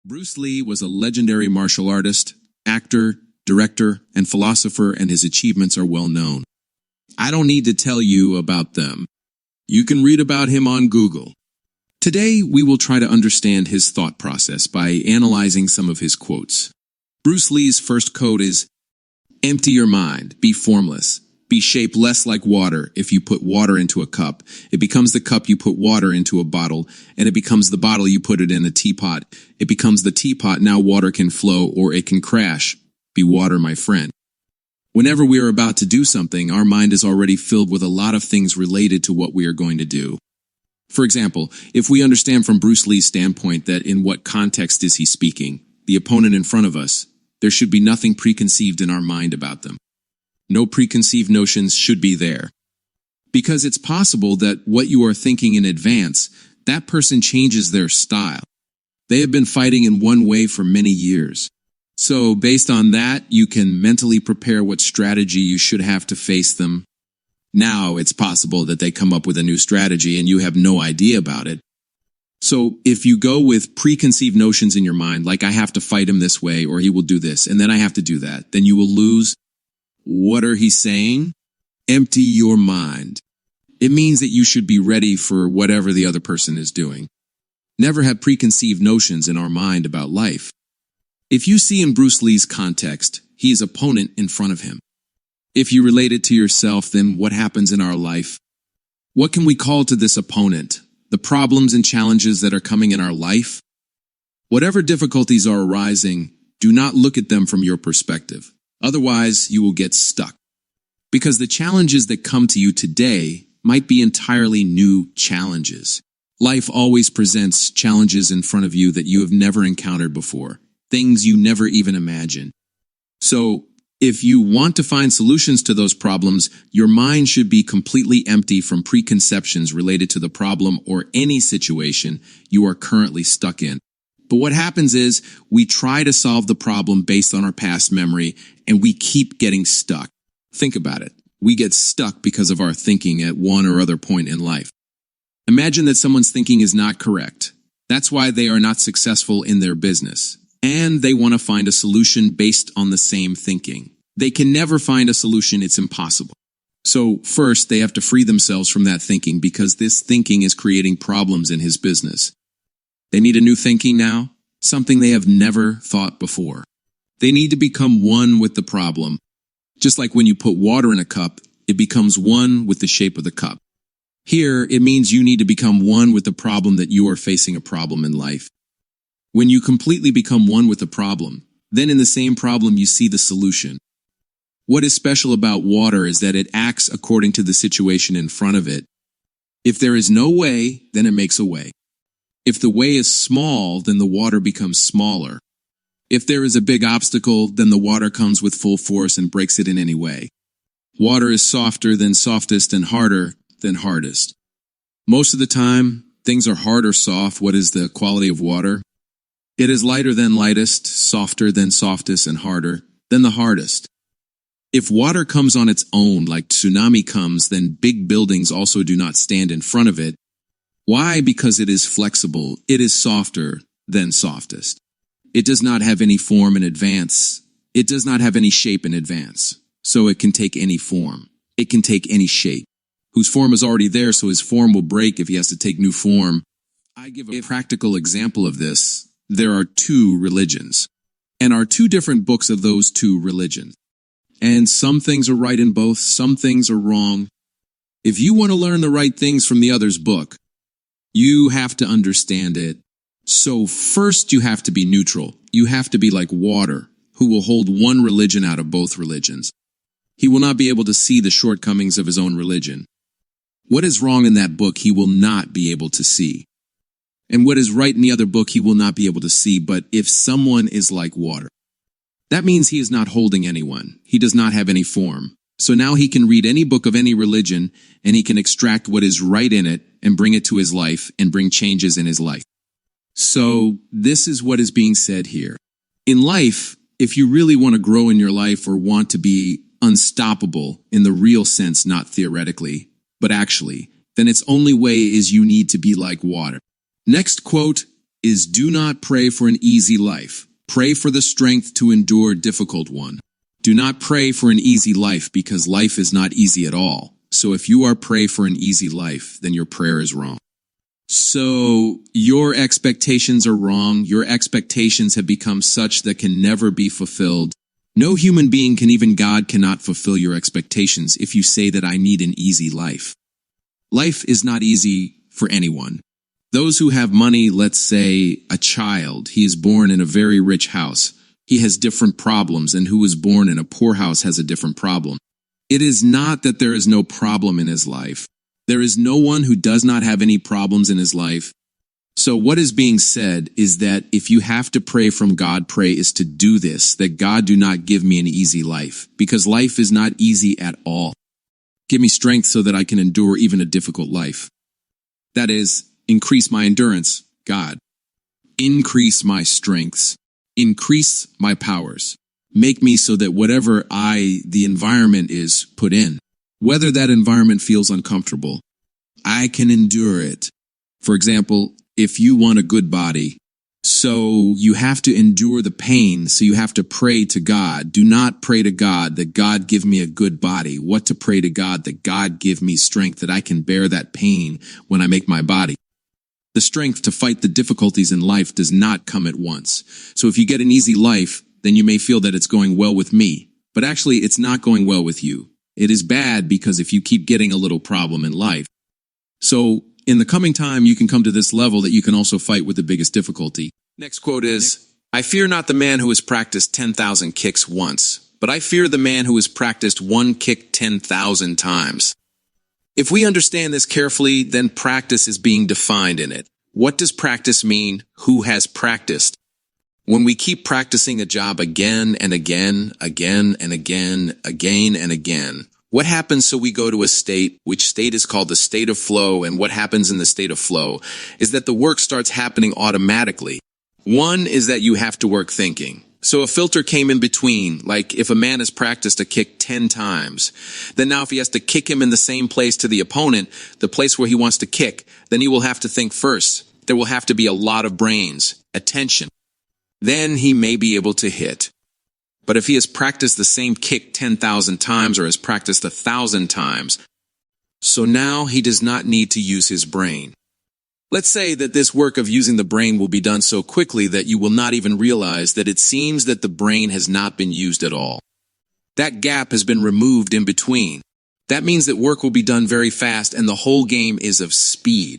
Bruce Lee was a legendary martial artist, actor, director, and philosopher, and his achievements are well known. I don't need to tell you about them. You can read about him on Google. Today, we will try to understand his thought process by analyzing some of his quotes. Bruce Lee's first quote is, "Empty your mind, be formless. Be shapeless like water. If you put water into a cup, it becomes the cup you put water into a bottle, and it becomes the bottle you put it in a teapot. It becomes the teapot, now water can flow or it can crash. Be water, my friend." Whenever we are about to do something, our mind is already filled with a lot of things related to what we are going to do. For example, if we understand from Bruce Lee's standpoint that in what context is he speaking, the opponent in front of us, there should be nothing preconceived in our mind about them. No preconceived notions should be there. Because it's possible that what you are thinking in advance, that person changes their style. They have been fighting in one way for many years. So based on that, you can mentally prepare what strategy you should have to face them. Now it's possible that they come up with a new strategy and you have no idea about it. So if you go with preconceived notions in your mind, like I have to fight him this way or he will do this and then I have to do that, then you will lose. What are he saying? Empty your mind. It means that you should be ready for whatever the other person is doing. Never have preconceived notions in our mind about life. If you see in Bruce Lee's context, he is opponent in front of him. If you relate it to yourself, then what happens in our life? What can we call to this opponent? The problems and challenges that are coming in our life? Whatever difficulties are arising, do not look at them from your perspective. Otherwise, you will get stuck. Because the challenges that come to you today might be entirely new challenges. Life always presents challenges in front of you that you have never encountered before, things you never even imagined. So, if you want to find solutions to those problems, your mind should be completely empty from preconceptions related to the problem or any situation you are currently stuck in. But what happens is we try to solve the problem based on our past memory and we keep getting stuck. Think about it. We get stuck because of our thinking at one or other point in life. Imagine that someone's thinking is not correct. That's why they are not successful in their business. And they want to find a solution based on the same thinking. They can never find a solution. It's impossible. So first, they have to free themselves from that thinking because this thinking is creating problems in his business. They need a new thinking now, something they have never thought before. They need to become one with the problem. Just like when you put water in a cup, it becomes one with the shape of the cup. Here, it means you need to become one with the problem that you are facing a problem in life. When you completely become one with the problem, then in the same problem you see the solution. What is special about water is that it acts according to the situation in front of it. If there is no way, then it makes a way. If the way is small, then the water becomes smaller. If there is a big obstacle, then the water comes with full force and breaks it in any way. Water is softer than softest and harder than hardest. Most of the time, things are hard or soft. What is the quality of water? It is lighter than lightest, softer than softest, and harder than the hardest. If water comes on its own, like tsunami comes, then big buildings also do not stand in front of it. Why? Because it is flexible. It is softer than softest. It does not have any form in advance. It does not have any shape in advance. So it can take any form. It can take any shape. Whose form is already there, so his form will break if he has to take new form. I give a practical example of this. There are two religions, and are two different books of those two religions. And some things are right in both, some things are wrong. If you want to learn the right things from the other's book, you have to understand it. So first you have to be neutral. You have to be like water, who will hold one religion out of both religions. He will not be able to see the shortcomings of his own religion. What is wrong in that book, he will not be able to see. And what is right in the other book, he will not be able to see. But if someone is like water, that means he is not holding anyone. He does not have any form. So now he can read any book of any religion, and he can extract what is right in it and bring it to his life and bring changes in his life. So this is what is being said here. In life, if you really want to grow in your life or want to be unstoppable in the real sense, not theoretically, but actually, then its only way is you need to be like water. Next quote, is do not pray for an easy life. Pray for the strength to endure a difficult one. Do not pray for an easy life because life is not easy at all. So if you are praying for an easy life, then your prayer is wrong. So your expectations are wrong. Your expectations have become such that can never be fulfilled. No human being even God cannot fulfill your expectations if you say that I need an easy life. Life is not easy for anyone. Those who have money, let's say a child, he is born in a very rich house. He has different problems, and who was born in a poor house has a different problem. It is not that there is no problem in his life. There is no one who does not have any problems in his life. So what is being said is that if you have to pray from God, pray is to do this, that God do not give me an easy life, because life is not easy at all. Give me strength so that I can endure even a difficult life. That is, increase my endurance, God. Increase my strengths. Increase my powers. Make me so that whatever the environment is put in, whether that environment feels uncomfortable, I can endure it. For example, if you want a good body, so you have to endure the pain, so you have to pray to God. Do not pray to God that God give me a good body. What to pray to God? That God give me strength, that I can bear that pain when I make my body. The strength to fight the difficulties in life does not come at once. So if you get an easy life, then you may feel that it's going well with me. But actually, it's not going well with you. It is bad because if you keep getting a little problem in life. So in the coming time, you can come to this level that you can also fight with the biggest difficulty. Next quote is, I fear not the man who has practiced 10,000 kicks once, but I fear the man who has practiced one kick 10,000 times. If we understand this carefully, then practice is being defined in it. What does practice mean? Who has practiced? When we keep practicing a job again and again, again and again, again and again, what happens? So we go to a state, which state is called the state of flow, and what happens in the state of flow is that the work starts happening automatically. One is that you have to work thinking. So a filter came in between, like if a man has practiced a kick 10 times, then now if he has to kick him in the same place to the opponent, the place where he wants to kick, then he will have to think first. There will have to be a lot of brains, attention. Then he may be able to hit. But if he has practiced the same kick 10,000 times or has practiced 1,000 times, so now he does not need to use his brain. Let's say that this work of using the brain will be done so quickly that you will not even realize that it seems that the brain has not been used at all. That gap has been removed in between. That means that work will be done very fast and the whole game is of speed.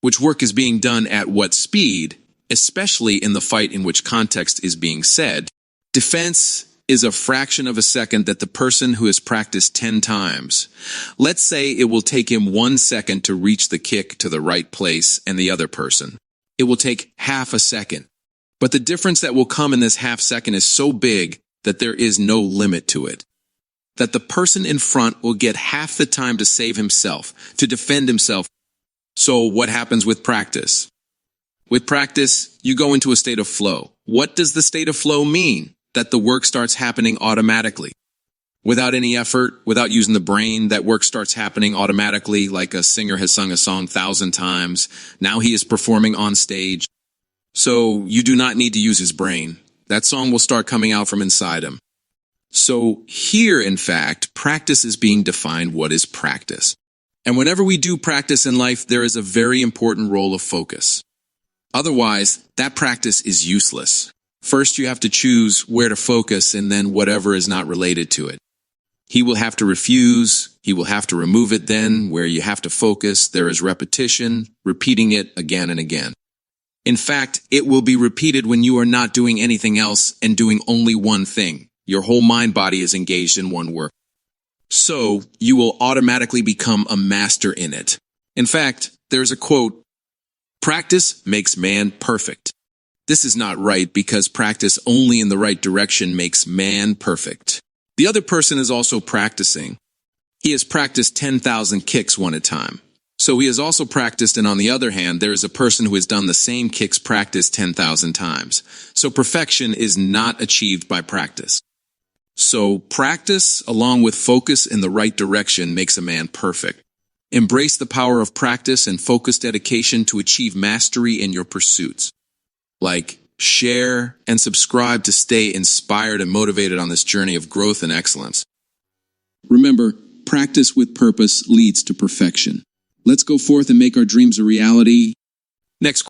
Which work is being done at what speed, especially in the fight in which context is being said. Defense is a fraction of a second that the person who has practiced 10 times. Let's say it will take him 1 second to reach the kick to the right place and the other person. It will take half a second. But the difference that will come in this half second is so big that there is no limit to it. That the person in front will get half the time to save himself, to defend himself. So what happens with practice? With practice, you go into a state of flow. What does the state of flow mean? That the work starts happening automatically. Without any effort, without using the brain, that work starts happening automatically, like a singer has sung a song 1,000 times. Now he is performing on stage. So you do not need to use his brain. That song will start coming out from inside him. So here, in fact, practice is being defined. What is practice? And whenever we do practice in life, there is a very important role of focus. Otherwise, that practice is useless. First, you have to choose where to focus and then whatever is not related to it. He will have to refuse. He will have to remove it then. Where you have to focus, there is repetition, repeating it again and again. In fact, it will be repeated when you are not doing anything else and doing only one thing. Your whole mind-body is engaged in one work. So, you will automatically become a master in it. In fact, there's a quote, "Practice makes man perfect." This is not right because practice only in the right direction makes man perfect. The other person is also practicing. He has practiced 10,000 kicks one at a time. So he has also practiced, and on the other hand, there is a person who has done the same kicks practiced 10,000 times. So perfection is not achieved by practice. So practice, along with focus in the right direction, makes a man perfect. Embrace the power of practice and focused dedication to achieve mastery in your pursuits. Like, share, and subscribe to stay inspired and motivated on this journey of growth and excellence. Remember, practice with purpose leads to perfection. Let's go forth and make our dreams a reality. Next